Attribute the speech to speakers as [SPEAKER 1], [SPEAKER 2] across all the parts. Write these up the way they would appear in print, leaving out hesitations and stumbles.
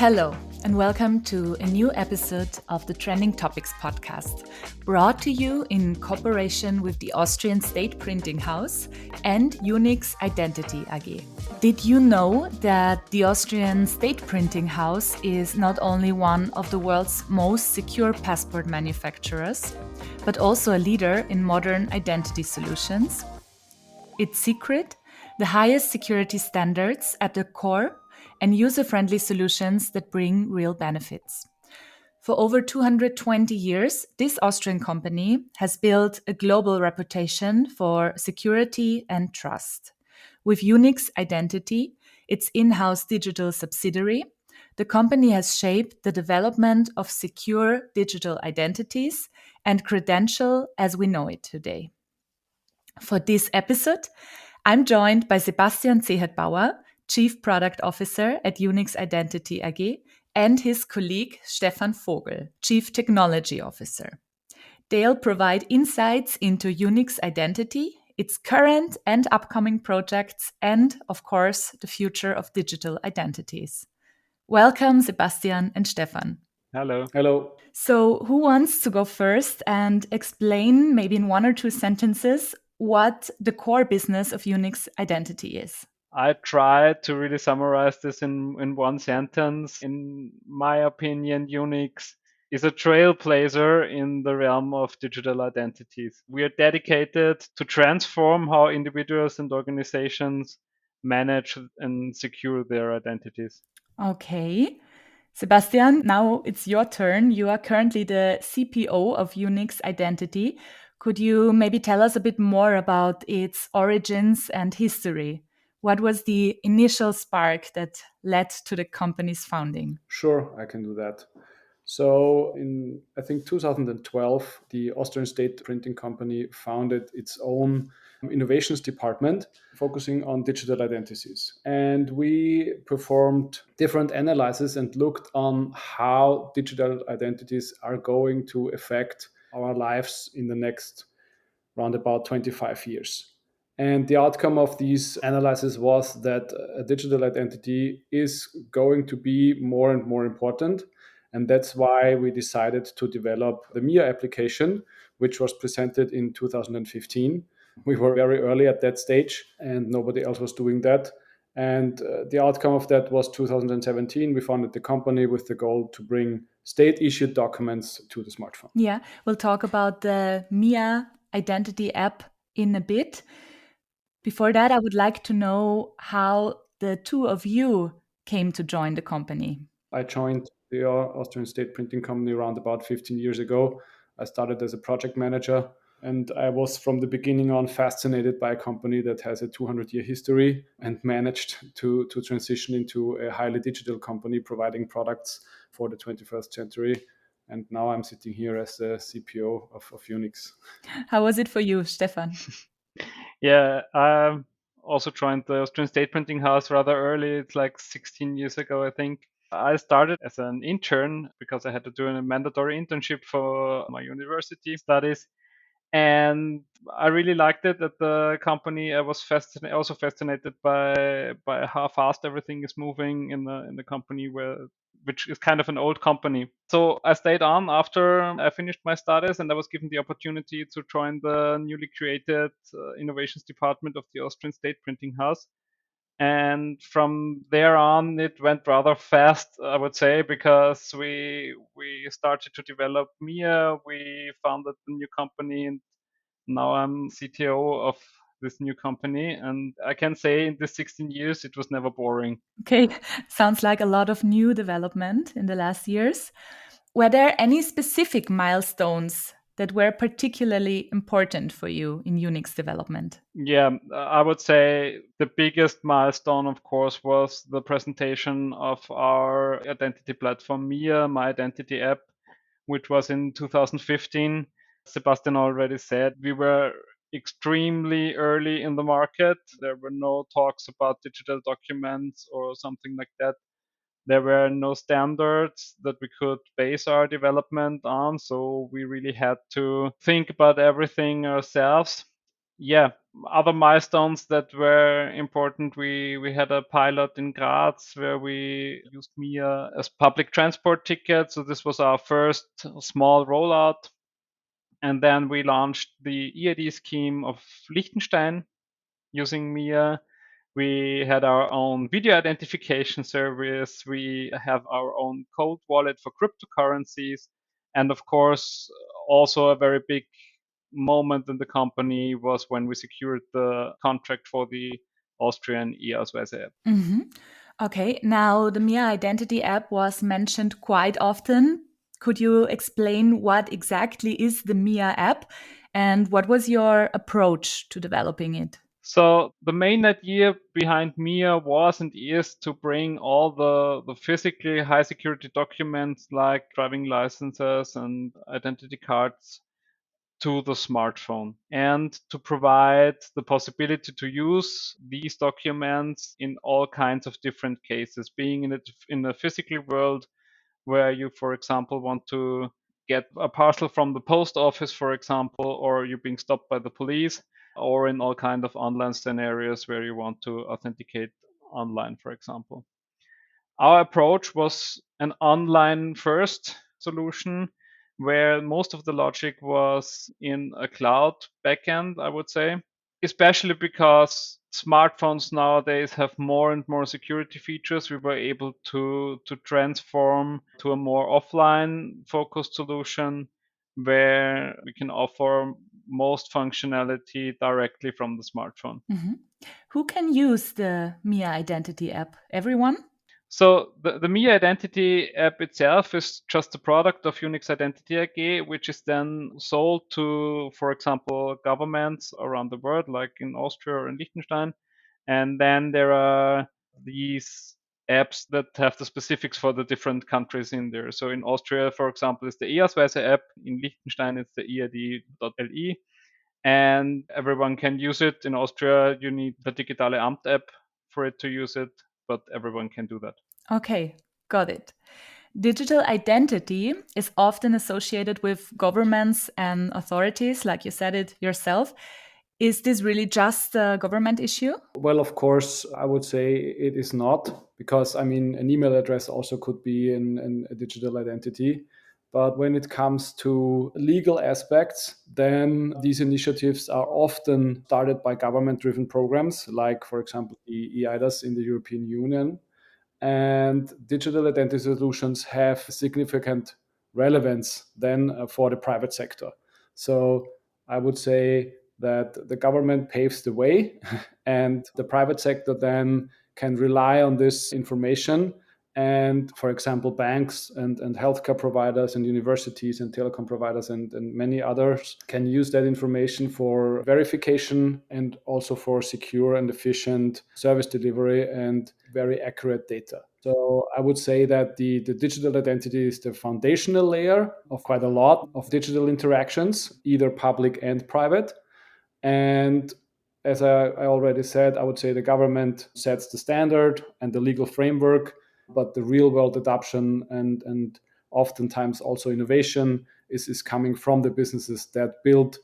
[SPEAKER 1] Hello, and welcome to a new episode of the Trending Topics podcast, brought to you in cooperation with the Austrian State Printing House and Youniqx Identity AG. Did you know that the Austrian State Printing House is not only one of the world's most secure passport manufacturers, but also a leader in modern identity solutions? Its secret? The highest security standards at the core and user-friendly solutions that bring real benefits. For over 220 years, this Austrian company has built a global reputation for security and trust. With Youniqx Identity, its in-house digital subsidiary, the company has shaped the development of secure digital identities and credential as we know it today. For this episode, I'm joined by Sebastian Zehetbauer, Chief Product Officer at Youniqx Identity AG, and his colleague Stefan Vogl, Chief Technology Officer. They'll provide insights into Youniqx Identity, its current and upcoming projects, and, of course, the future of digital identities. Welcome, Sebastian and Stefan.
[SPEAKER 2] Hello.
[SPEAKER 3] Hello.
[SPEAKER 1] So, who wants to go first and explain, maybe in one or two sentences, what the core business of Youniqx Identity is?
[SPEAKER 2] I tried to really summarize this in one sentence. In my opinion, Youniqx is a trailblazer in the realm of digital identities. We are dedicated to transform how individuals and organizations manage and secure their identities.
[SPEAKER 1] Okay. Sebastian, now it's your turn. You are currently the CPO of Youniqx Identity. Could you maybe tell us a bit more about its origins and history? What was the initial spark that led to the company's founding?
[SPEAKER 3] Sure, I can do that. So in, I think, 2012, the Austrian State Printing Company founded its own innovations department focusing on digital identities. And we performed different analyses and looked on how digital identities are going to affect our lives in the next round about 25 years. And the outcome of these analysis was that a digital identity is going to be more and more important. And that's why we decided to develop the MIA application, which was presented in 2015. We were very early at that stage and nobody else was doing that. And the outcome of that was 2017. We founded the company with the goal to bring state-issued documents to the smartphone.
[SPEAKER 1] Yeah, we'll talk about the MIA identity app in a bit. Before that, I would like to know how the two of you came to join the company.
[SPEAKER 3] I joined the Austrian State Printing Company around about 15 years ago. I started as a project manager, and I was from the beginning on fascinated by a company that has a 200-year history and managed to transition into a highly digital company providing products for the 21st century. And now I'm sitting here as the CPO of Youniqx.
[SPEAKER 1] How was it for you, Stefan?
[SPEAKER 2] Yeah, I also joined the Austrian State Printing House rather early. It's like 16 years ago, I think. I started as an intern because I had to do a mandatory internship for my university studies. And I really liked it at the company. I was also fascinated by how fast everything is moving in the company, which is kind of an old company. So I stayed on after I finished my studies, and I was given the opportunity to join the newly created innovations department of the Austrian State Printing House. And from there on, it went rather fast, I would say, because we started to develop MIA. We founded the new company, and now I'm CTO of this new company. And I can say in the 16 years, it was never boring.
[SPEAKER 1] Okay, sounds like a lot of new development in the last years. Were there any specific milestones that were particularly important for you in Youniqx development?
[SPEAKER 2] Yeah, I would say the biggest milestone, of course, was the presentation of our identity platform, MIA, my identity app, which was in 2015. Sebastian already said we were extremely early in the market. There were no talks about digital documents or something like that. There were no standards that we could base our development on, so we really had to think about everything ourselves. Yeah, other milestones that were important. We had a pilot in Graz where we used MIA as public transport ticket. So this was our first small rollout. And then we launched the EID scheme of Liechtenstein using MIA. We had our own video identification service. We have our own cold wallet for cryptocurrencies. And of course, also a very big moment in the company was when we secured the contract for the Austrian eIDAS app.
[SPEAKER 1] Mm-hmm. Okay, now the MIA Identity app was mentioned quite often. Could you explain what exactly is the MIA app and what was your approach to developing it?
[SPEAKER 2] So the main idea behind MIA was and is to bring all the physically high security documents like driving licenses and identity cards to the smartphone and to provide the possibility to use these documents in all kinds of different cases, being in the physical world where you, for example, want to get a parcel from the post office, for example, or you're being stopped by the police, or in all kind of online scenarios where you want to authenticate online, for example. Our approach was an online first solution where most of the logic was in a cloud backend, I would say, especially because smartphones nowadays have more and more security features. We were able to transform to a more offline focused solution where we can offer most functionality directly from the smartphone.
[SPEAKER 1] Mm-hmm. Who can use the MIA Identity app? Everyone?
[SPEAKER 2] So the MIA Identity app itself is just a product of Youniqx Identity AG, which is then sold to, for example, governments around the world, like in Austria or in Liechtenstein. And then there are these apps that have the specifics for the different countries in there. So in Austria, for example, it's the eIDAS app. In Liechtenstein, it's the eID.li. And everyone can use it. In Austria, you need the Digitale Amt app for it to use it, but everyone can do that.
[SPEAKER 1] Okay, got it. Digital identity is often associated with governments and authorities, like you said it yourself. Is this really just a government issue?
[SPEAKER 3] Well, of course, I would say it is not, because I mean, an email address also could be a digital identity. But when it comes to legal aspects, then these initiatives are often started by government driven programs, like, for example, the eIDAS in the European Union. And digital identity solutions have significant relevance then for the private sector. So I would say that the government paves the way and the private sector then can rely on this information. And for example, banks and healthcare providers and universities and telecom providers and many others can use that information for verification and also for secure and efficient service delivery and very accurate data. So I would say that the digital identity is the foundational layer of quite a lot of digital interactions, either public and private. And as I already said, I would say the government sets the standard and the legal framework, but the real world adoption and oftentimes also innovation is coming from the businesses that build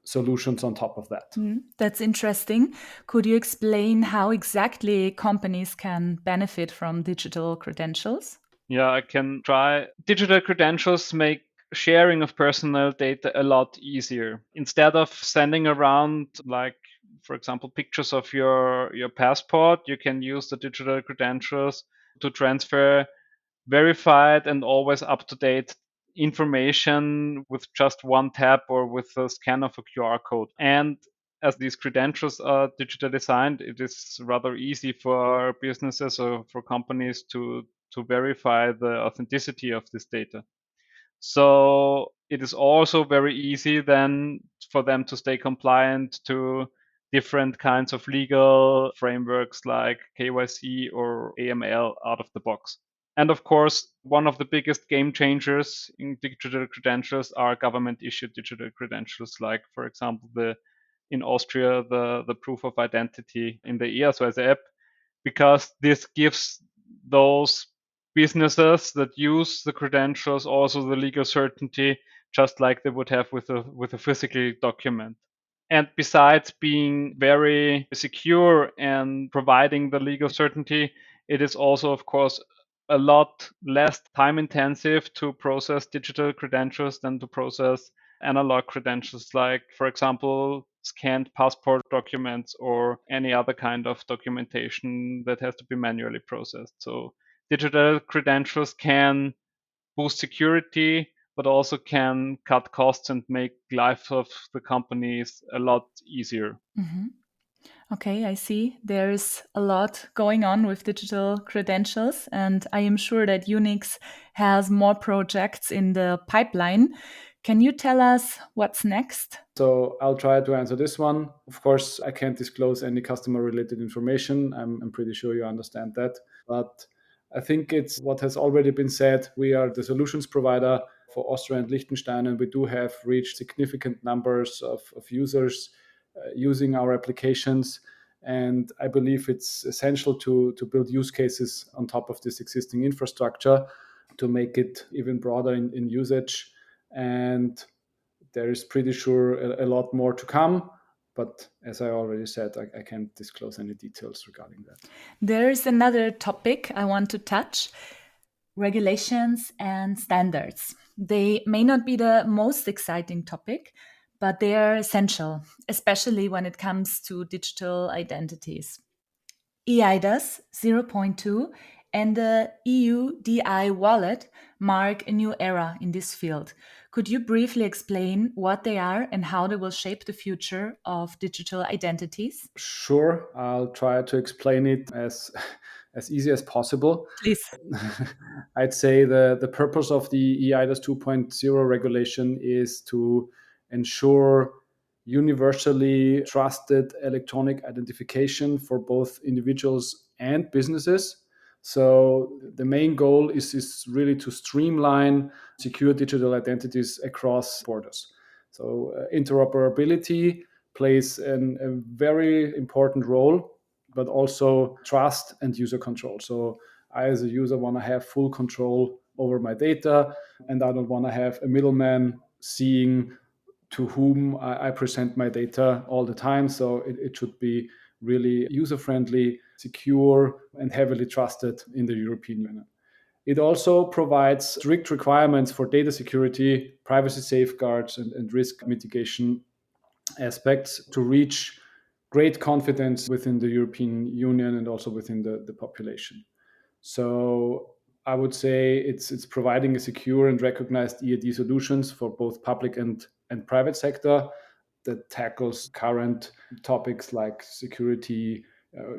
[SPEAKER 3] solutions on top of that.
[SPEAKER 1] That's interesting. Could you explain how exactly companies can benefit from digital credentials?
[SPEAKER 2] Yeah, I can try. Digital credentials make sharing of personal data a lot easier. Instead of sending around, like, for example, pictures of your passport, you can use the digital credentials to transfer verified and always up to date information with just one tap or with a scan of a QR code. And as these credentials are digitally signed, it is rather easy for businesses or for companies to verify the authenticity of this data. So it is also very easy then for them to stay compliant to different kinds of legal frameworks like KYC or AML out of the box. And of course, one of the biggest game changers in digital credentials are government issued digital credentials, like, for example, in Austria, the proof of identity in the eIDAS app, because this gives those businesses that use the credentials also the legal certainty, just like they would have with a physical document. And besides being very secure and providing the legal certainty, it is also, of course, a lot less time intensive to process digital credentials than to process analog credentials, like, for example, scanned passport documents or any other kind of documentation that has to be manually processed. So digital credentials can boost security, but also can cut costs and make life of the companies a lot easier.
[SPEAKER 1] Mhm. Okay, I see. There's a lot going on with digital credentials, and I am sure that Youniqx has more projects in the pipeline. Can you tell us what's next?
[SPEAKER 3] So I'll try to answer this one. Of course, I can't disclose any customer related information. I'm pretty sure you understand that. But I think it's what has already been said. We are the solutions provider for Austria and Liechtenstein, and we do have reached significant numbers of users using our applications. And I believe it's essential to build use cases on top of this existing infrastructure to make it even broader in usage. And there is pretty sure a lot more to come. But as I already said, I can't disclose any details regarding that.
[SPEAKER 1] There's another topic I want to touch: regulations and standards. They may not be the most exciting topic, but they are essential, especially when it comes to digital identities. eIDAS 0.2 and the EUDI Wallet mark a new era in this field. Could you briefly explain what they are and how they will shape the future of digital identities?
[SPEAKER 3] Sure, I'll try to explain it as as easy as possible.
[SPEAKER 1] Please.
[SPEAKER 3] I'd say the purpose of the eIDAS 2.0 regulation is to ensure universally trusted electronic identification for both individuals and businesses. So the main goal is really to streamline secure digital identities across borders. So interoperability plays a very important role, but also trust and user control. So I, as a user, want to have full control over my data, and I don't want to have a middleman seeing to whom I present my data all the time. So it should be really user friendly, secure, and heavily trusted in the European Union. It also provides strict requirements for data security, privacy safeguards, and risk mitigation aspects to reach great confidence within the European Union and also within the population. So I would say it's providing a secure and recognized EAD solutions for both public and private sector that tackles current topics like security,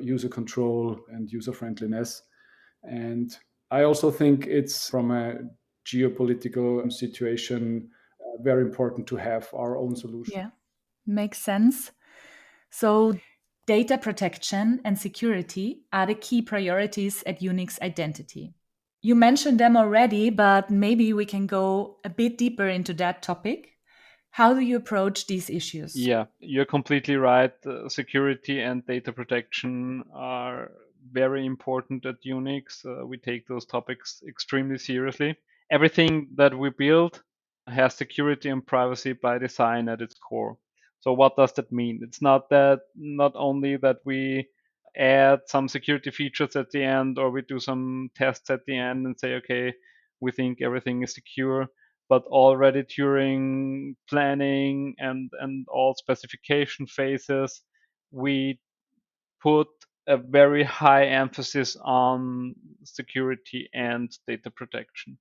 [SPEAKER 3] user control, and user friendliness. And I also think it's from a geopolitical situation very important to have our own solution.
[SPEAKER 1] Yeah, makes sense. So, data protection and security are the key priorities at Youniqx Identity. You mentioned them already, but maybe we can go a bit deeper into that topic. How do you approach these issues?
[SPEAKER 2] Yeah, you're completely right. Security and data protection are very important at Youniqx. We take those topics extremely seriously. Everything that we build has security and privacy by design at its core. So what does that mean? It's not only that we add some security features at the end or we do some tests at the end and say, okay, we think everything is secure, but already during planning and all specification phases, we put a very high emphasis on security and data protection.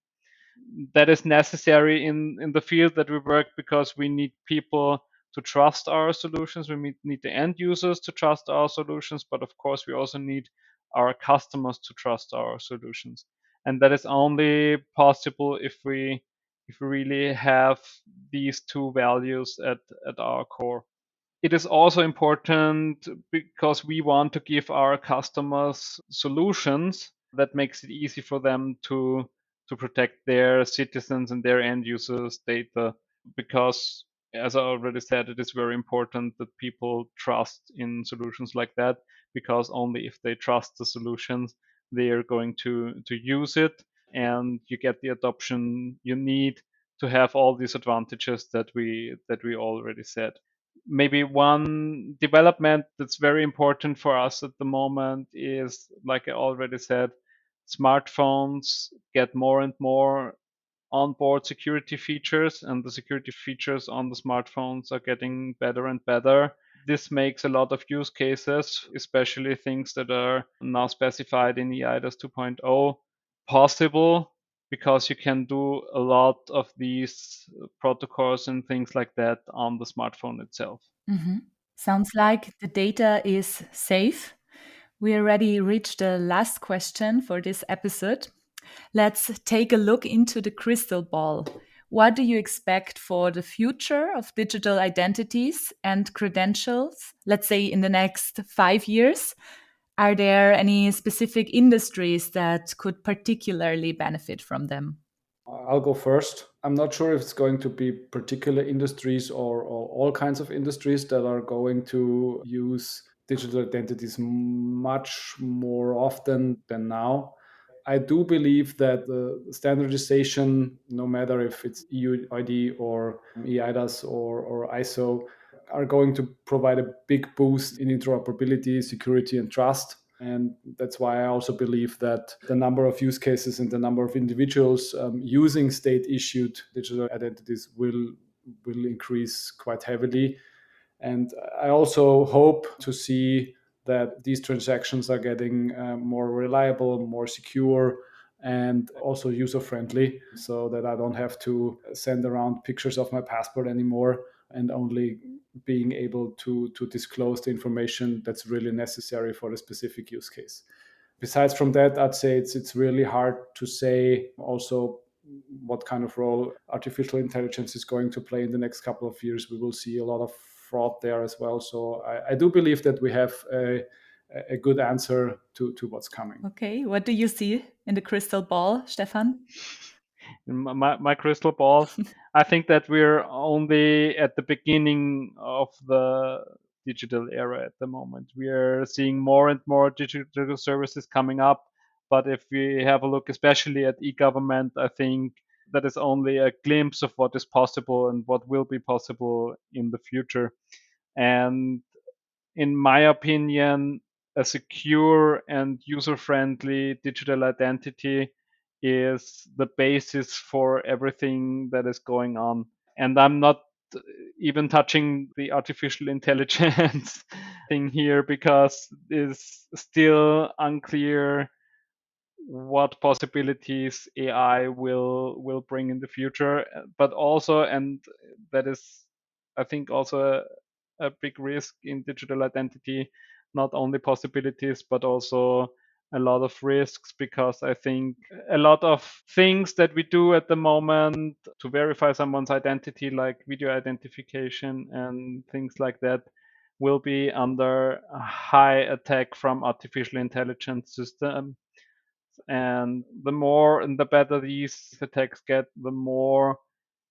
[SPEAKER 2] That is necessary in the field that we work because we need people to trust our solutions. We need the end users to trust our solutions, but of course we also need our customers to trust our solutions. And that is only possible if we really have these two values at our core. It is also important because we want to give our customers solutions that makes it easy for them to protect their citizens and their end users' data. Because, as I already said, it is very important that people trust in solutions like that. Because only if they trust the solutions, they are going to use it, and you get the adoption you need to have all these advantages that we already said. Maybe one development that's very important for us at the moment is, like I already said, smartphones get more and more onboard security features, and the security features on the smartphones are getting better and better. This makes a lot of use cases, especially things that are now specified in eIDAS 2.0, possible, because you can do a lot of these protocols and things like that on the smartphone itself.
[SPEAKER 1] Mm-hmm. Sounds like the data is safe. We already reached the last question for this episode. Let's take a look into the crystal ball. What do you expect for the future of digital identities and credentials, let's say in the next 5 years? Are there any specific industries that could particularly benefit from them?
[SPEAKER 3] I'll go first. I'm not sure if it's going to be particular industries or all kinds of industries that are going to use digital identities much more often than now. I do believe that the standardization, no matter if it's EUDI or eIDAS or ISO, are going to provide a big boost in interoperability, security, and trust. And that's why I also believe that the number of use cases and the number of individuals using state-issued digital identities will increase quite heavily. And I also hope to see that these transactions are getting more reliable, more secure, and also user-friendly, so that I don't have to send around pictures of my passport anymore, and only being able to disclose the information that's really necessary for a specific use case. Besides from that, I'd say it's really hard to say also what kind of role artificial intelligence is going to play in the next couple of years. We will see a lot of fraud there as well. So I do believe that we have a good answer to what's coming.
[SPEAKER 1] Okay, what do you see in the crystal ball, Stefan?
[SPEAKER 2] In my crystal ball, I think that we're only at the beginning of the digital era at the moment. We are seeing more and more digital services coming up. But if we have a look, especially at e-government, I think that is only a glimpse of what is possible and what will be possible in the future. And in my opinion, a secure and user-friendly digital identity is the basis for everything that is going on. And I'm not even touching the artificial intelligence thing here, because it's still unclear what possibilities AI will bring in the future. But also, and that is, I think, also a big risk in digital identity, not only possibilities but also a lot of risks, because I think a lot of things that we do at the moment to verify someone's identity, like video identification and things like that, will be under a high attack from artificial intelligence systems. And the more and the better these attacks get, the more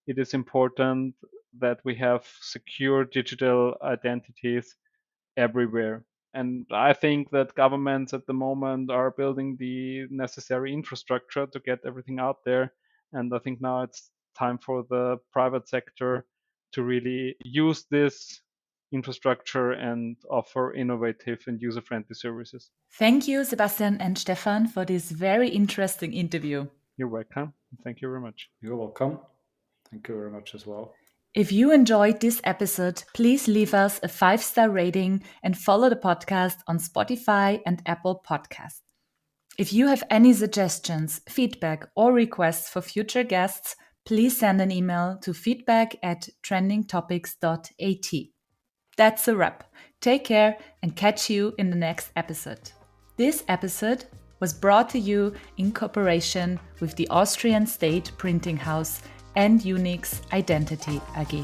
[SPEAKER 2] it is important that we have secure digital identities everywhere. And I think that governments at the moment are building the necessary infrastructure to get everything out there. And I think now it's time for the private sector to really use this infrastructure and offer innovative and user-friendly services.
[SPEAKER 1] Thank you, Sebastian and Stefan, for this very interesting interview.
[SPEAKER 2] You're welcome. Thank you very much.
[SPEAKER 3] You're welcome. Thank you very much as well.
[SPEAKER 1] If you enjoyed this episode, please leave us a 5-star rating and follow the podcast on Spotify and Apple Podcasts. If you have any suggestions, feedback, or requests for future guests, please send an email to feedback@trendingtopics.at. That's a wrap. Take care and catch you in the next episode. This episode was brought to you in cooperation with the Austrian State Printing House and Youniqx Identity AG.